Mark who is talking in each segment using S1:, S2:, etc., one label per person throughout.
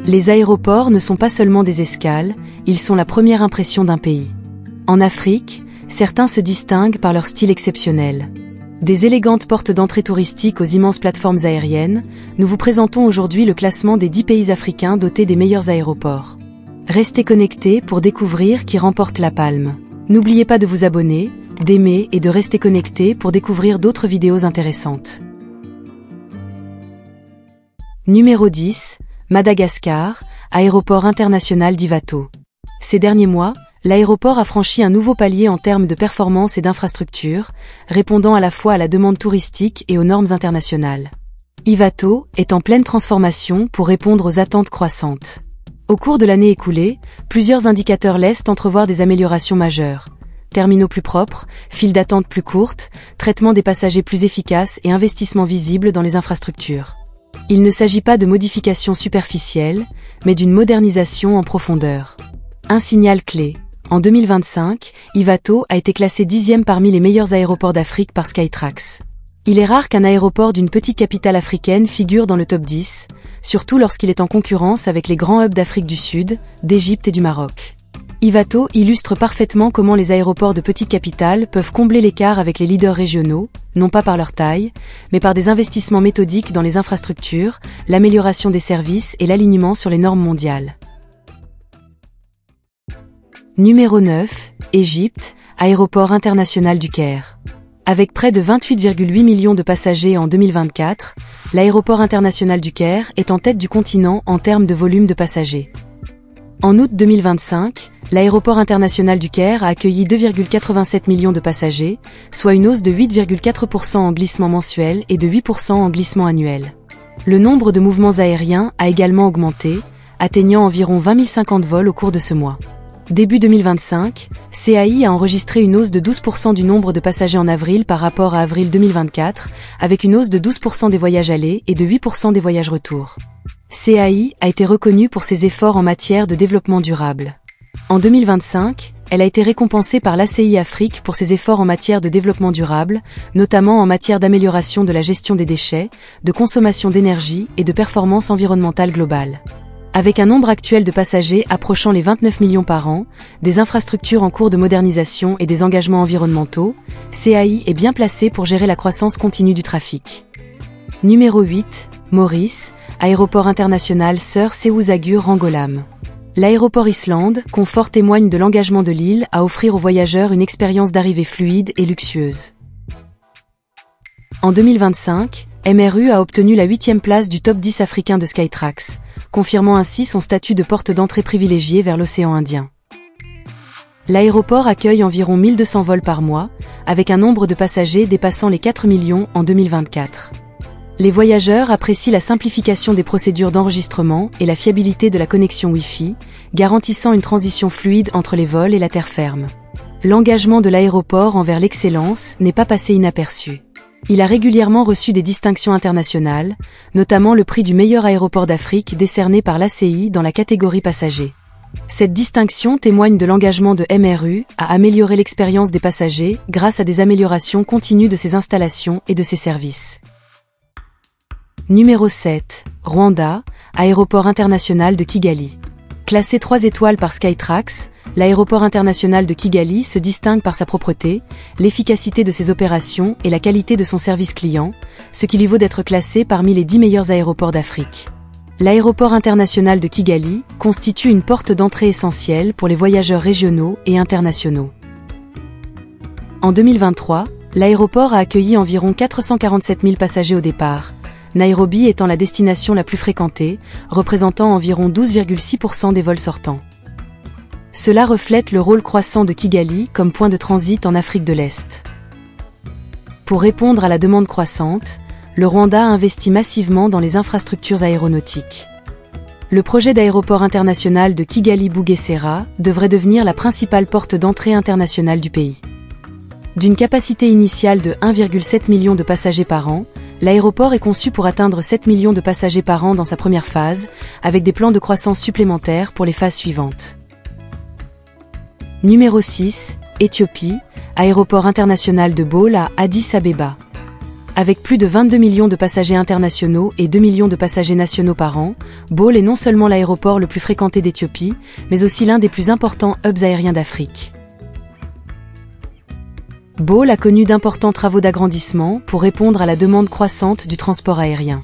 S1: Les aéroports ne sont pas seulement des escales, ils sont la première impression d'un pays. En Afrique, certains se distinguent par leur style exceptionnel. Des élégantes portes d'entrée touristiques aux immenses plateformes aériennes, nous vous présentons aujourd'hui le classement des 10 pays africains dotés des meilleurs aéroports. Restez connectés pour découvrir qui remporte la palme. N'oubliez pas de vous abonner, d'aimer et de rester connectés pour découvrir d'autres vidéos intéressantes. Numéro 10, Madagascar, aéroport international d'Ivato. Ces derniers mois, l'aéroport a franchi un nouveau palier en termes de performance et d'infrastructure, répondant à la fois à la demande touristique et aux normes internationales. Ivato est en pleine transformation pour répondre aux attentes croissantes. Au cours de l'année écoulée, plusieurs indicateurs laissent entrevoir des améliorations majeures. Terminaux plus propres, files d'attente plus courtes, traitement des passagers plus efficace et investissements visibles dans les infrastructures. Il ne s'agit pas de modifications superficielles, mais d'une modernisation en profondeur. Un signal clé. En 2025, Ivato a été classé 10e parmi les meilleurs aéroports d'Afrique par Skytrax. Il est rare qu'un aéroport d'une petite capitale africaine figure dans le top 10, surtout lorsqu'il est en concurrence avec les grands hubs d'Afrique du Sud, d'Égypte et du Maroc. Ivato illustre parfaitement comment les aéroports de petites capitales peuvent combler l'écart avec les leaders régionaux, non pas par leur taille, mais par des investissements méthodiques dans les infrastructures, l'amélioration des services et l'alignement sur les normes mondiales. Numéro 9, Égypte, aéroport international du Caire. Avec près de 28,8 millions de passagers en 2024, l'aéroport international du Caire est en tête du continent en termes de volume de passagers. En août 2025, l'aéroport international du Caire a accueilli 2,87 millions de passagers, soit une hausse de 8,4% en glissement mensuel et de 8% en glissement annuel. Le nombre de mouvements aériens a également augmenté, atteignant environ 20 050 vols au cours de ce mois. Début 2025, CAI a enregistré une hausse de 12% du nombre de passagers en avril par rapport à avril 2024, avec une hausse de 12% des voyages allés et de 8% des voyages retour. CAI a été reconnue pour ses efforts en matière de développement durable. En 2025, elle a été récompensée par l'ACI Afrique pour ses efforts en matière de développement durable, notamment en matière d'amélioration de la gestion des déchets, de consommation d'énergie et de performance environnementale globale. Avec un nombre actuel de passagers approchant les 29 millions par an, des infrastructures en cours de modernisation et des engagements environnementaux, CAI est bien placé pour gérer la croissance continue du trafic. Numéro 8, Maurice, aéroport international Sir Sewusagur Rangolam. L'aéroport Islande, confort témoigne de l'engagement de l'île à offrir aux voyageurs une expérience d'arrivée fluide et luxueuse. En 2025, MRU a obtenu la 8e place du top 10 africain de Skytrax, confirmant ainsi son statut de porte d'entrée privilégiée vers l'océan Indien. L'aéroport accueille environ 1200 vols par mois, avec un nombre de passagers dépassant les 4 millions en 2024. Les voyageurs apprécient la simplification des procédures d'enregistrement et la fiabilité de la connexion Wi-Fi, garantissant une transition fluide entre les vols et la terre ferme. L'engagement de l'aéroport envers l'excellence n'est pas passé inaperçu. Il a régulièrement reçu des distinctions internationales, notamment le prix du meilleur aéroport d'Afrique décerné par l'ACI dans la catégorie passagers. Cette distinction témoigne de l'engagement de MRU à améliorer l'expérience des passagers grâce à des améliorations continues de ses installations et de ses services. Numéro 7, Rwanda, aéroport international de Kigali. Classé 3 étoiles par Skytrax, l'aéroport international de Kigali se distingue par sa propreté, l'efficacité de ses opérations et la qualité de son service client, ce qui lui vaut d'être classé parmi les 10 meilleurs aéroports d'Afrique. L'aéroport international de Kigali constitue une porte d'entrée essentielle pour les voyageurs régionaux et internationaux. En 2023, l'aéroport a accueilli environ 447 000 passagers au départ, Nairobi étant la destination la plus fréquentée, représentant environ 12,6% des vols sortants. Cela reflète le rôle croissant de Kigali comme point de transit en Afrique de l'Est. Pour répondre à la demande croissante, le Rwanda a investi massivement dans les infrastructures aéronautiques. Le projet d'aéroport international de Kigali-Bugesera devrait devenir la principale porte d'entrée internationale du pays. D'une capacité initiale de 1,7 million de passagers par an, l'aéroport est conçu pour atteindre 7 millions de passagers par an dans sa première phase, avec des plans de croissance supplémentaires pour les phases suivantes. Numéro 6, Éthiopie, aéroport international de Bole à Addis Abeba. Avec plus de 22 millions de passagers internationaux et 2 millions de passagers nationaux par an, Bole est non seulement l'aéroport le plus fréquenté d'Éthiopie, mais aussi l'un des plus importants hubs aériens d'Afrique. Bole a connu d'importants travaux d'agrandissement pour répondre à la demande croissante du transport aérien.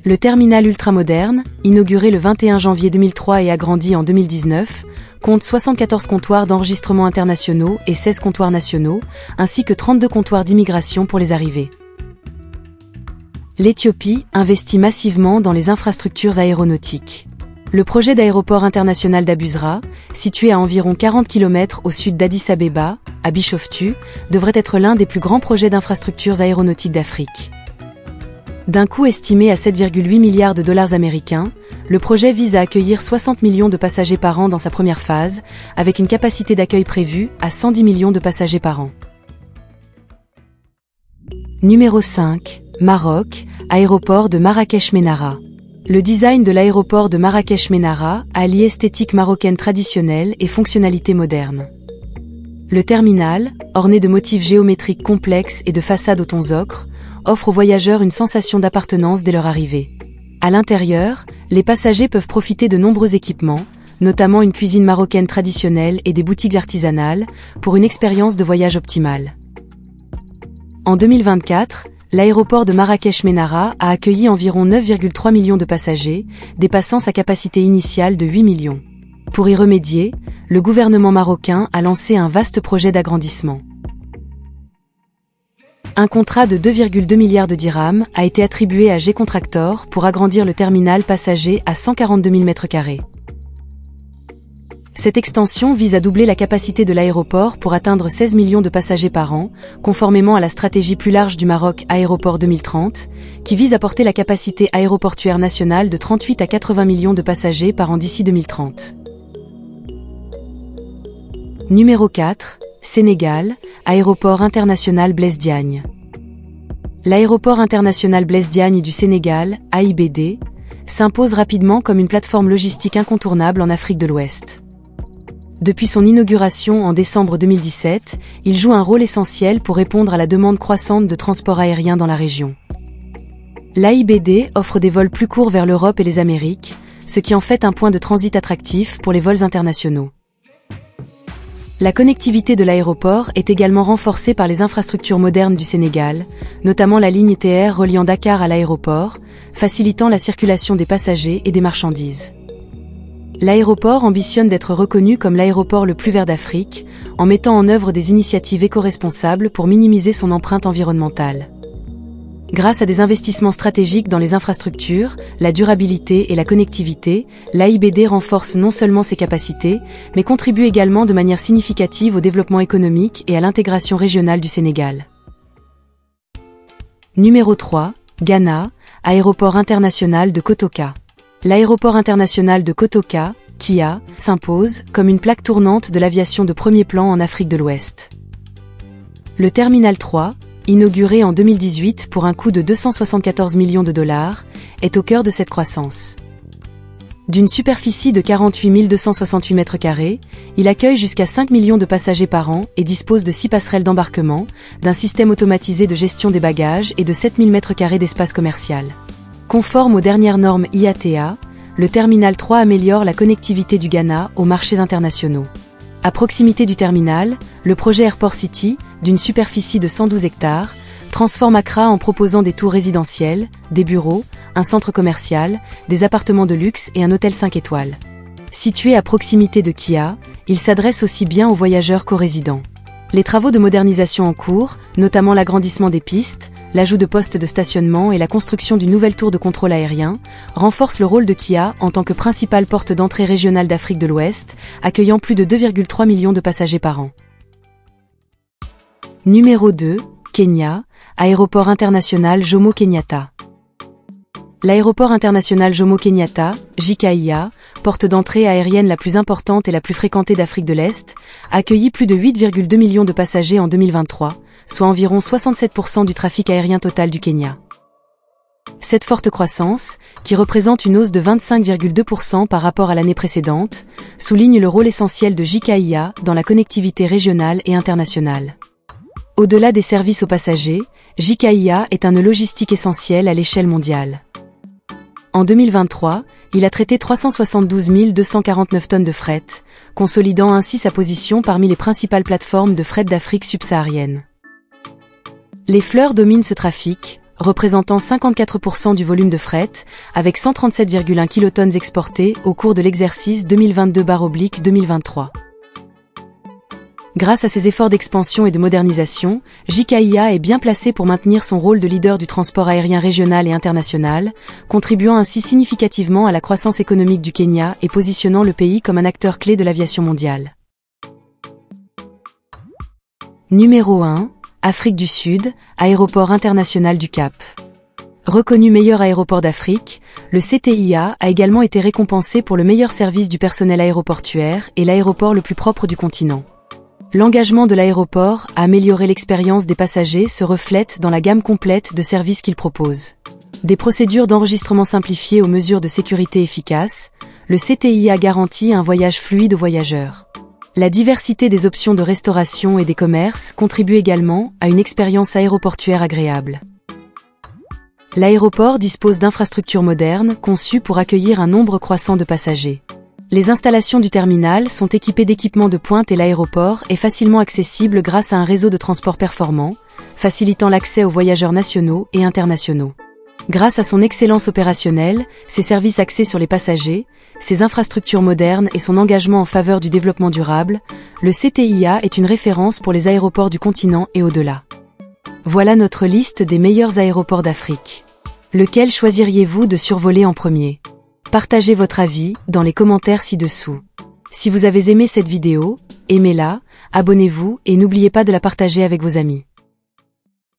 S1: Le terminal ultramoderne, inauguré le 21 janvier 2003 et agrandi en 2019, compte 74 comptoirs d'enregistrement internationaux et 16 comptoirs nationaux, ainsi que 32 comptoirs d'immigration pour les arrivées. L'Éthiopie investit massivement dans les infrastructures aéronautiques. Le projet d'aéroport international d'Abusra, situé à environ 40 km au sud d'Addis Abeba, à Bishoftu, devrait être l'un des plus grands projets d'infrastructures aéronautiques d'Afrique. D'un coût estimé à 7,8 milliards de dollars américains, le projet vise à accueillir 60 millions de passagers par an dans sa première phase, avec une capacité d'accueil prévue à 110 millions de passagers par an. Numéro 5. Maroc, aéroport de Marrakech-Ménara. Le design de l'aéroport de Marrakech-Ménara allie esthétique marocaine traditionnelle et fonctionnalité moderne. Le terminal, orné de motifs géométriques complexes et de façades au tons ocre, offre aux voyageurs une sensation d'appartenance dès leur arrivée. À l'intérieur, les passagers peuvent profiter de nombreux équipements, notamment une cuisine marocaine traditionnelle et des boutiques artisanales, pour une expérience de voyage optimale. En 2024, l'aéroport de Marrakech-Ménara a accueilli environ 9,3 millions de passagers, dépassant sa capacité initiale de 8 millions. Pour y remédier, le gouvernement marocain a lancé un vaste projet d'agrandissement. Un contrat de 2,2 milliards de dirhams a été attribué à G-Contractor pour agrandir le terminal passager à 142 000 m². Cette extension vise à doubler la capacité de l'aéroport pour atteindre 16 millions de passagers par an, conformément à la stratégie plus large du Maroc Aéroport 2030, qui vise à porter la capacité aéroportuaire nationale de 38 à 80 millions de passagers par an d'ici 2030. Numéro 4. Sénégal, aéroport international Blaise Diagne. L'aéroport international Blaise Diagne du Sénégal, AIBD, s'impose rapidement comme une plateforme logistique incontournable en Afrique de l'Ouest. Depuis son inauguration en décembre 2017, il joue un rôle essentiel pour répondre à la demande croissante de transport aérien dans la région. L'AIBD offre des vols plus courts vers l'Europe et les Amériques, ce qui en fait un point de transit attractif pour les vols internationaux. La connectivité de l'aéroport est également renforcée par les infrastructures modernes du Sénégal, notamment la ligne TER reliant Dakar à l'aéroport, facilitant la circulation des passagers et des marchandises. L'aéroport ambitionne d'être reconnu comme l'aéroport le plus vert d'Afrique, en mettant en œuvre des initiatives éco-responsables pour minimiser son empreinte environnementale. Grâce à des investissements stratégiques dans les infrastructures, la durabilité et la connectivité, l'AIBD renforce non seulement ses capacités, mais contribue également de manière significative au développement économique et à l'intégration régionale du Sénégal. Numéro 3. Ghana, aéroport international de Kotoka. L'aéroport international de Kotoka, KIA, s'impose comme une plaque tournante de l'aviation de premier plan en Afrique de l'Ouest. Le Terminal 3, inauguré en 2018 pour un coût de 274 millions de dollars, est au cœur de cette croissance. D'une superficie de 48 268 m², il accueille jusqu'à 5 millions de passagers par an et dispose de 6 passerelles d'embarquement, d'un système automatisé de gestion des bagages et de 7000 m² d'espace commercial. Conforme aux dernières normes IATA, le Terminal 3 améliore la connectivité du Ghana aux marchés internationaux. À proximité du terminal, le projet Airport City, d'une superficie de 112 hectares, transforme Accra en proposant des tours résidentielles, des bureaux, un centre commercial, des appartements de luxe et un hôtel 5 étoiles. Situé à proximité de KIA, il s'adresse aussi bien aux voyageurs qu'aux résidents. Les travaux de modernisation en cours, notamment l'agrandissement des pistes, l'ajout de postes de stationnement et la construction d'une nouvelle tour de contrôle aérien, renforcent le rôle de KIA en tant que principale porte d'entrée régionale d'Afrique de l'Ouest, accueillant plus de 2,3 millions de passagers par an. Numéro 2. Kenya, aéroport international Jomo Kenyatta. L'aéroport international Jomo Kenyatta, JKIA, porte d'entrée aérienne la plus importante et la plus fréquentée d'Afrique de l'Est, a accueilli plus de 8,2 millions de passagers en 2023, soit environ 67% du trafic aérien total du Kenya. Cette forte croissance, qui représente une hausse de 25,2% par rapport à l'année précédente, souligne le rôle essentiel de JKIA dans la connectivité régionale et internationale. Au-delà des services aux passagers, JKIA est un nœud logistique essentiel à l'échelle mondiale. En 2023, il a traité 372 249 tonnes de fret, consolidant ainsi sa position parmi les principales plateformes de fret d'Afrique subsaharienne. Les fleurs dominent ce trafic, représentant 54% du volume de fret, avec 137,1 kilotonnes exportées au cours de l'exercice 2022/2023. Grâce à ses efforts d'expansion et de modernisation, JKIA est bien placé pour maintenir son rôle de leader du transport aérien régional et international, contribuant ainsi significativement à la croissance économique du Kenya et positionnant le pays comme un acteur clé de l'aviation mondiale. Numéro 1, Afrique du Sud, Aéroport international du Cap. Reconnu meilleur aéroport d'Afrique, le CTIA a également été récompensé pour le meilleur service du personnel aéroportuaire et l'aéroport le plus propre du continent. L'engagement de l'aéroport à améliorer l'expérience des passagers se reflète dans la gamme complète de services qu'il propose. Des procédures d'enregistrement simplifiées aux mesures de sécurité efficaces, le CTIA garantit un voyage fluide aux voyageurs. La diversité des options de restauration et des commerces contribue également à une expérience aéroportuaire agréable. L'aéroport dispose d'infrastructures modernes conçues pour accueillir un nombre croissant de passagers. Les installations du terminal sont équipées d'équipements de pointe et l'aéroport est facilement accessible grâce à un réseau de transport performant, facilitant l'accès aux voyageurs nationaux et internationaux. Grâce à son excellence opérationnelle, ses services axés sur les passagers, ses infrastructures modernes et son engagement en faveur du développement durable, le CTIA est une référence pour les aéroports du continent et au-delà. Voilà notre liste des meilleurs aéroports d'Afrique. Lequel choisiriez-vous de survoler en premier ? Partagez votre avis dans les commentaires ci-dessous. Si vous avez aimé cette vidéo, aimez-la, abonnez-vous et n'oubliez pas de la partager avec vos amis.